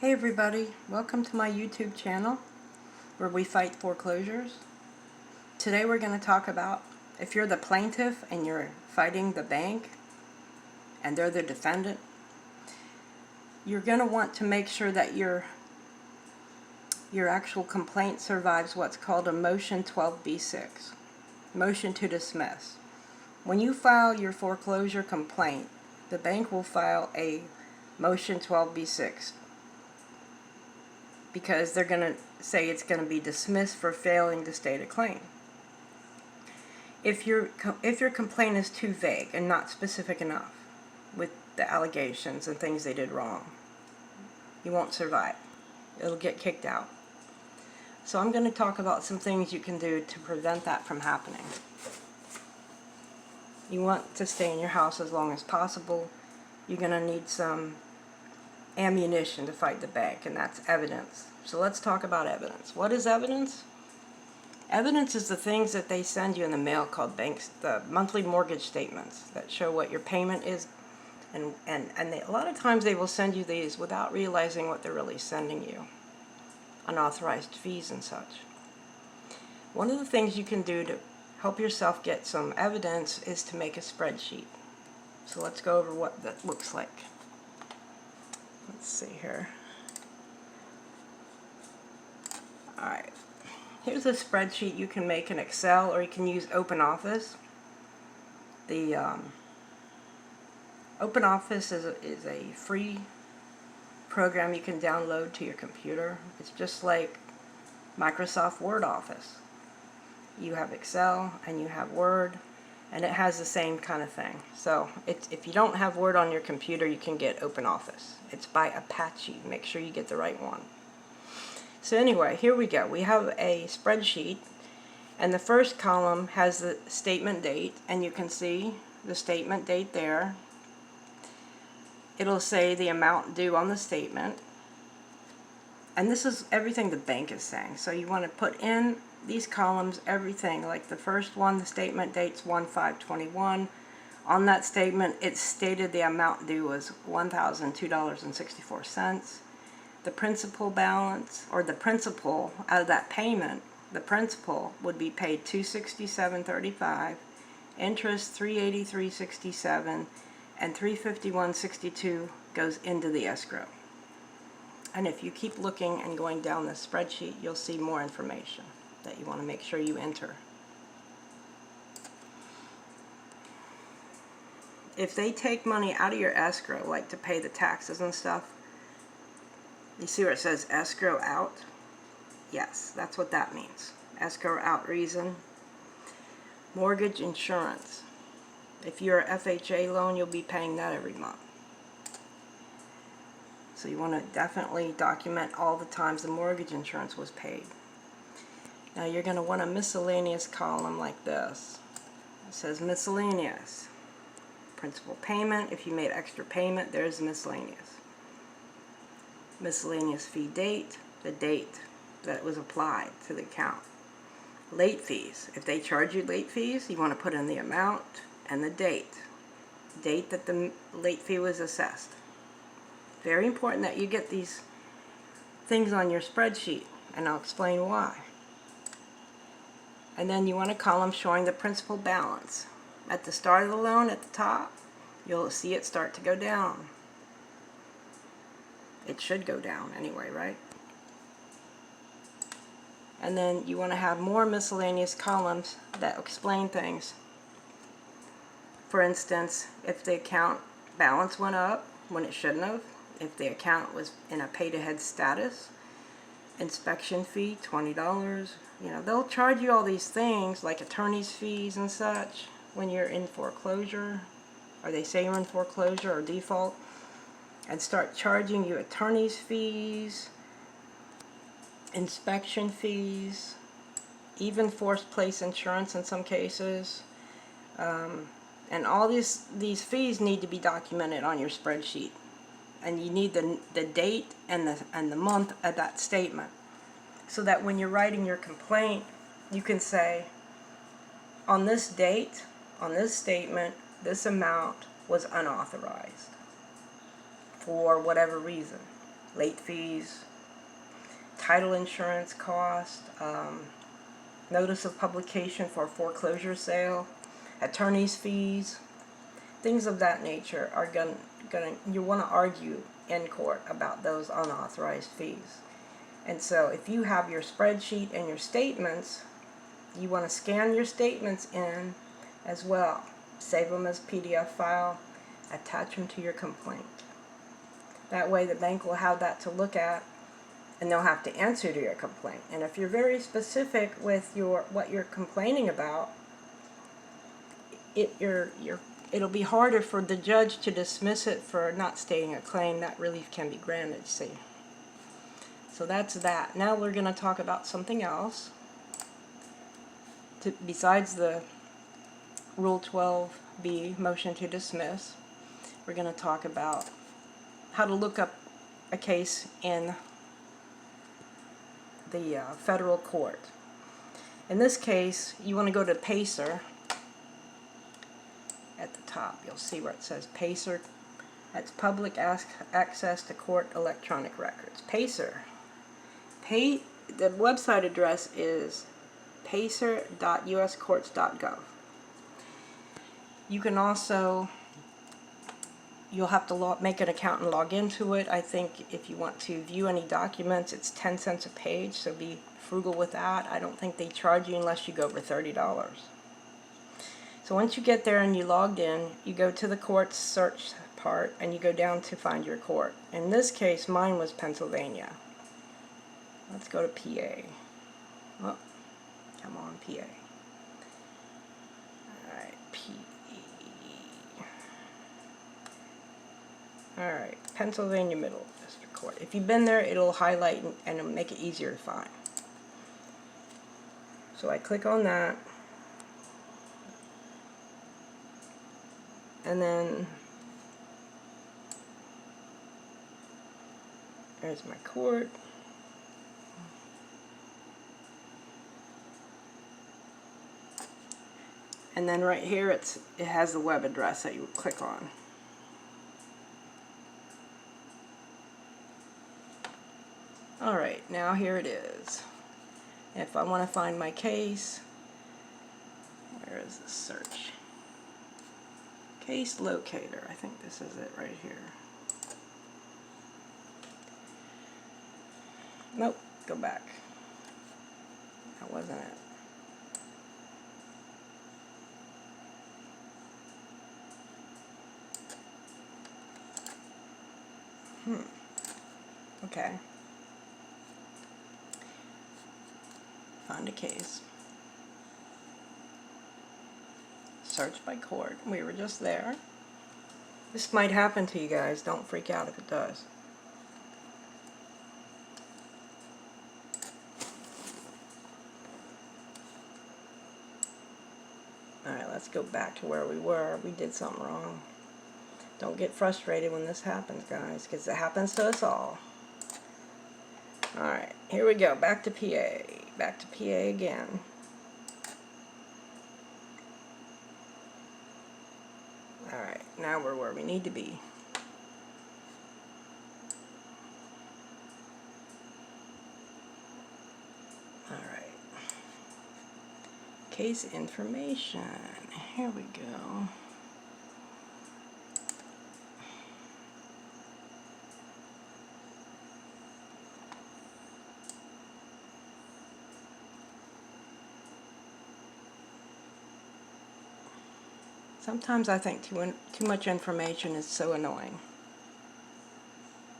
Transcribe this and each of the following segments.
Hey everybody, welcome to my YouTube channel where we fight foreclosures. Today we're going to talk about if you're the plaintiff and you're fighting the bank and they're the defendant, you're going to want to make sure that your actual complaint survives what's called a motion 12b6, motion to dismiss. When you file your foreclosure complaint, the bank will file a motion 12b6 because they're going to say it's going to be dismissed for failing to state a claim. If your complaint is too vague and not specific enough with the allegations and things they did wrong, you won't survive. It'll get kicked out. So I'm going to talk about some things you can do to prevent that from happening. You want to stay in your house as long as possible. You're going to need some ammunition to fight the bank, and that's evidence. So let's talk about evidence. What is evidence? Evidence is the things that they send you in the mail called the monthly mortgage statements that show what your payment is, and a lot of times they will send you these without realizing what they're really sending you, unauthorized fees and such. One of the things you can do to help yourself get some evidence is to make a spreadsheet. So let's go over what that looks like. Let's see here. Alright, here's a spreadsheet you can make in Excel, or you can use OpenOffice. The OpenOffice is a free program you can download to your computer. It's just like Microsoft Word Office. You have Excel and you have Word, and it has the same kind of thing. So if you don't have Word on your computer, you can get OpenOffice. It's by Apache. Make sure you get the right one. So anyway, here we go. We have a spreadsheet, and the first column has the statement date, and you can see the statement date there. It'll say the amount due on the statement, and this is everything the bank is saying. So you want to put in these columns everything, like the first one, the statement date's 1/5/21. On that statement, it stated the amount due was $1,002.64. The principal balance, or the principal out of that payment, the principal would be paid $267.35, interest $383.67, and $351.62 goes into the escrow. And if you keep looking and going down the spreadsheet, you'll see more information that you want to make sure you enter. If they take money out of your escrow, like to pay the taxes and stuff, you see where it says escrow out? Yes, that's what that means. Escrow out reason. Mortgage insurance. If you're a FHA loan, you'll be paying that every month. So you want to definitely document all the times the mortgage insurance was paid. Now you're going to want a miscellaneous column like this. It says miscellaneous. Principal payment. If you made extra payment, there's miscellaneous. Miscellaneous fee date, the date that it was applied to the account. Late fees. If they charge you late fees, you want to put in the amount and the date. Date that the late fee was assessed. Very important that you get these things on your spreadsheet, and I'll explain why. And then you want a column showing the principal balance. At the start of the loan, at the top, you'll see it start to go down. It should go down anyway, right? And then you want to have more miscellaneous columns that explain things. For instance, if the account balance went up when it shouldn't have, if the account was in a pay-to-head status, inspection fee, $20. You know, they'll charge you all these things like attorney's fees and such when you're in foreclosure, or they say you're in foreclosure or default, and start charging you attorney's fees, inspection fees, even forced place insurance in some cases. And all these fees need to be documented on your spreadsheet. And you need the date and the month of that statement, so that when you're writing your complaint, you can say, on this date, on this statement, this amount was unauthorized for whatever reason. late fees, title insurance cost, notice of publication for foreclosure sale, attorney's fees, things of that nature are you want to argue in court about those unauthorized fees. And so if you have your spreadsheet and your statements, you want to scan your statements in as well. Save them as PDF file, attach them to your complaint. That way the bank will have that to look at, and they'll have to answer to your complaint. And if you're very specific with what you're complaining about, it'll be harder for the judge to dismiss it for not stating a claim. That relief can be granted, see. So that's that. Now we're going to talk about something else. Besides the Rule 12B, motion to dismiss, we're going to talk about how to look up a case in the federal court. In this case, you want to go to PACER. At the top, you'll see where it says PACER. That's Public Access to Court Electronic Records. PACER. The website address is pacer.uscourts.gov. You can also, you'll have to make an account and log into it. I think if you want to view any documents, it's 10 cents a page, so be frugal with that. I don't think they charge you unless you go over $30. So once you get there and you logged in, you go to the court search part and you go down to find your court. In this case, mine was Pennsylvania. Let's go to PA. Oh, come on, PA. Alright, PE. Alright, Pennsylvania Middle District Court. If you've been there, it'll highlight and it'll make it easier to find. So I click on that. And then there's my court. And then right here it has the web address that you would click on. Alright, now here it is. If I want to find my case, where is the search? Case locator, I think this is it right here. Nope, go back. That wasn't it. Okay. Find a case. Search by court. We were just there. This might happen to you guys. Don't freak out if it does. Alright, let's go back to where we were. We did something wrong. Don't get frustrated when this happens, guys, because it happens to us all. Alright, here we go. Back to PA. Back to PA again. Alright, now we're where we need to be. Alright. Case information. Here we go. Sometimes I think too much information is so annoying.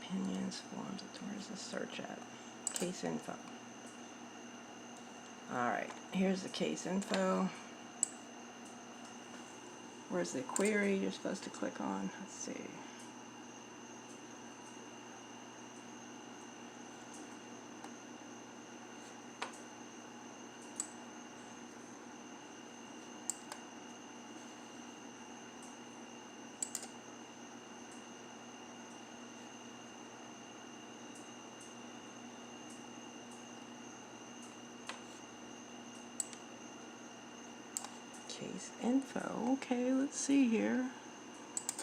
Opinions, forms, where's the search at? Case info. Alright, here's the case info. Where's the query you're supposed to click on? Let's see. Case info. Okay, let's see here.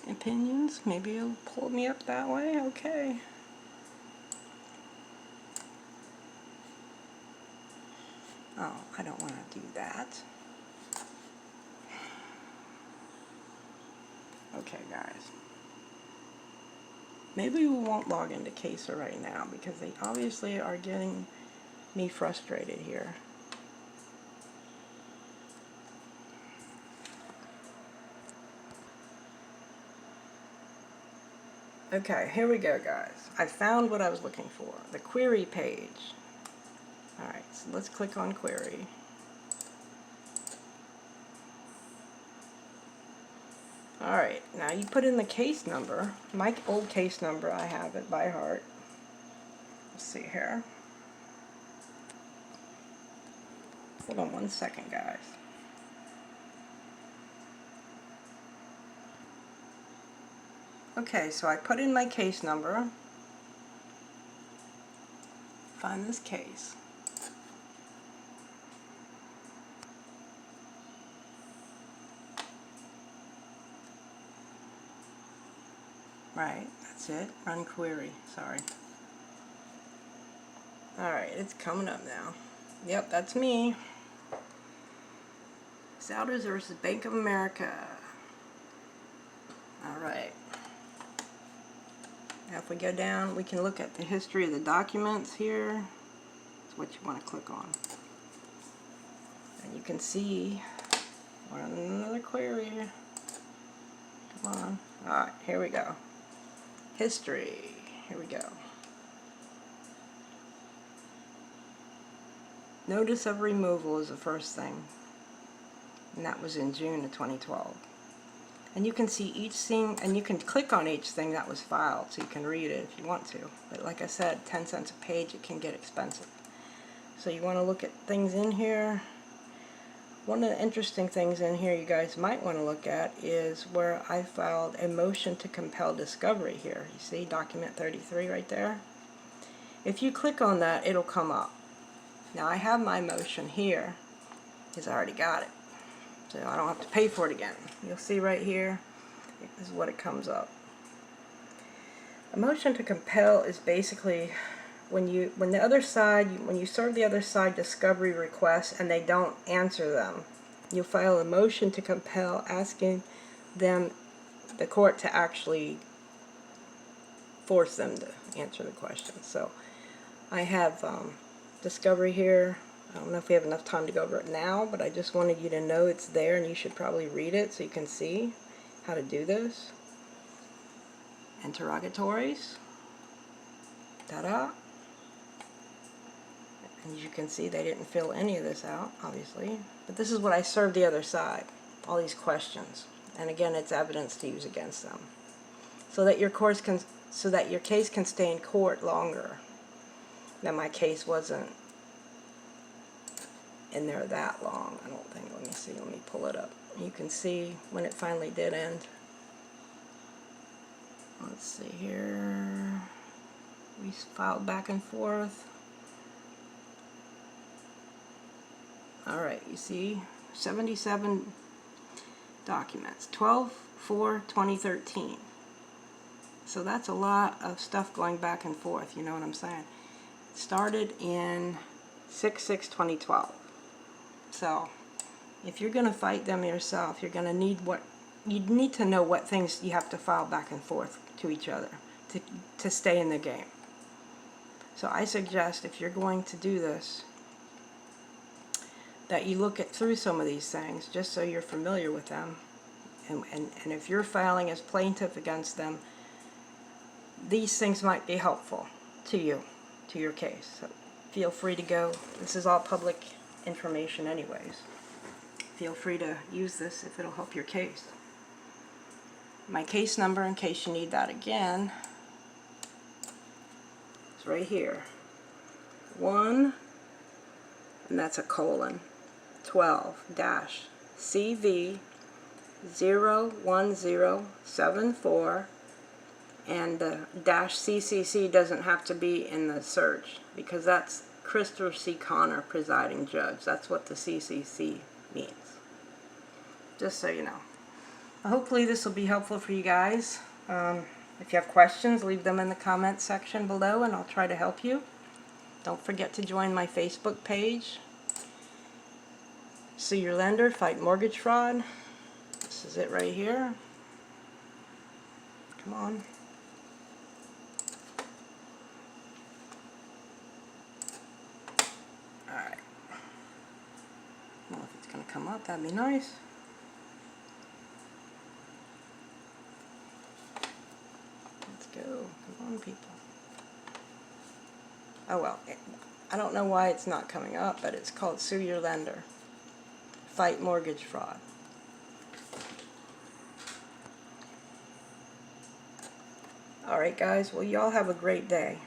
Opinions. Maybe it'll pull me up that way. Okay. Oh, I don't want to do that. Okay, guys. Maybe we won't log into Caser right now because they obviously are getting me frustrated here. Okay, here we go, guys. I found what I was looking for, the query page. Alright, so let's click on query. Alright, now you put in the case number. My old case number, I have it by heart. Let's see here. Hold on 1 second, guys. Okay, so I put in my case number. Find this case. Right, that's it. Run query. Sorry. Alright, it's coming up now. Yep, that's me. Souders versus Bank of America. Alright. Now if we go down, we can look at the history of the documents here. That's what you want to click on. And you can see, run another query. Come on. Alright, here we go. History. Here we go. Notice of removal is the first thing. And that was in June of 2012. And you can see each thing, and you can click on each thing that was filed, so you can read it if you want to. But like I said, 10 cents a page, it can get expensive. So you want to look at things in here. One of the interesting things in here you guys might want to look at is where I filed a motion to compel discovery here. You see document 33 right there? If you click on that, it'll come up. Now I have my motion here, because I already got it. So I don't have to pay for it again. You'll see right here, this is what it comes up. A motion to compel is basically when you serve the other side discovery requests and they don't answer them, you file a motion to compel asking them, the court, to actually force them to answer the question. So I have discovery here. I don't know if we have enough time to go over it now, but I just wanted you to know it's there, and you should probably read it so you can see how to do this. Interrogatories. Ta-da! And as you can see, they didn't fill any of this out, obviously. But this is what I served the other side, all these questions. And again, it's evidence to use against them, so that your case can stay in court longer. Now, my case wasn't in there that long, I don't think. Let me see, let me pull it up. You can see when it finally did end. Let's see here. We filed back and forth. Alright, you see 77 documents, 12/4/2013. So that's a lot of stuff going back and forth, you know what I'm saying? It started in 6/6/2012. So if you're going to fight them yourself, you're going to need to know what things you have to file back and forth to each other to stay in the game. So I suggest, if you're going to do this, that you look through some of these things just so you're familiar with them. And if you're filing as plaintiff against them, these things might be helpful to you, to your case. So feel free to go. This is all public information anyways. Feel free to use this if it'll help your case. My case number, in case you need that again, is right here. 1, and that's a colon, 12-CV01074, and the -CCC doesn't have to be in the search because that's Christopher C. Connor, presiding judge. That's what the CCC means. Just so you know. Hopefully this will be helpful for you guys. If you have questions, leave them in the comments section below and I'll try to help you. Don't forget to join my Facebook page. Sue your lender, fight mortgage fraud. This is it right here. Come on. Alright. Well, if it's going to come up, that'd be nice. Let's go. Come on, people. Oh well, I don't know why it's not coming up, but it's called Sue Your Lender. Fight mortgage fraud. Alright guys, well y'all have a great day.